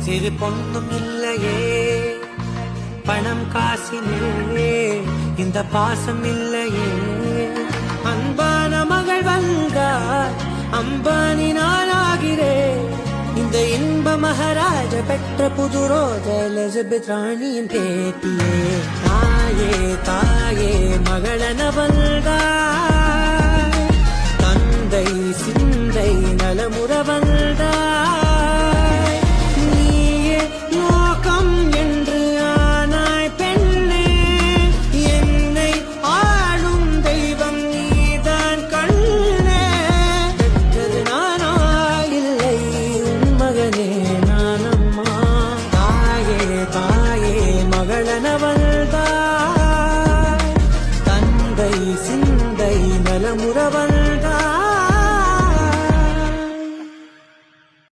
சிறு பொண்ணும் இல்லையே பணம் காசிலே இந்த பாசம் இல்லையே அன்பான மகள் வந்தார் அம்பானி நானாகிறேன் இந்த இன்ப மகாராஜ பெற்ற புது ரோஜ எலிசபெத் ராணியின் பேட்டியே தாயே தாயே மகளன வந்தார் தந்தை சிந்தை நலமு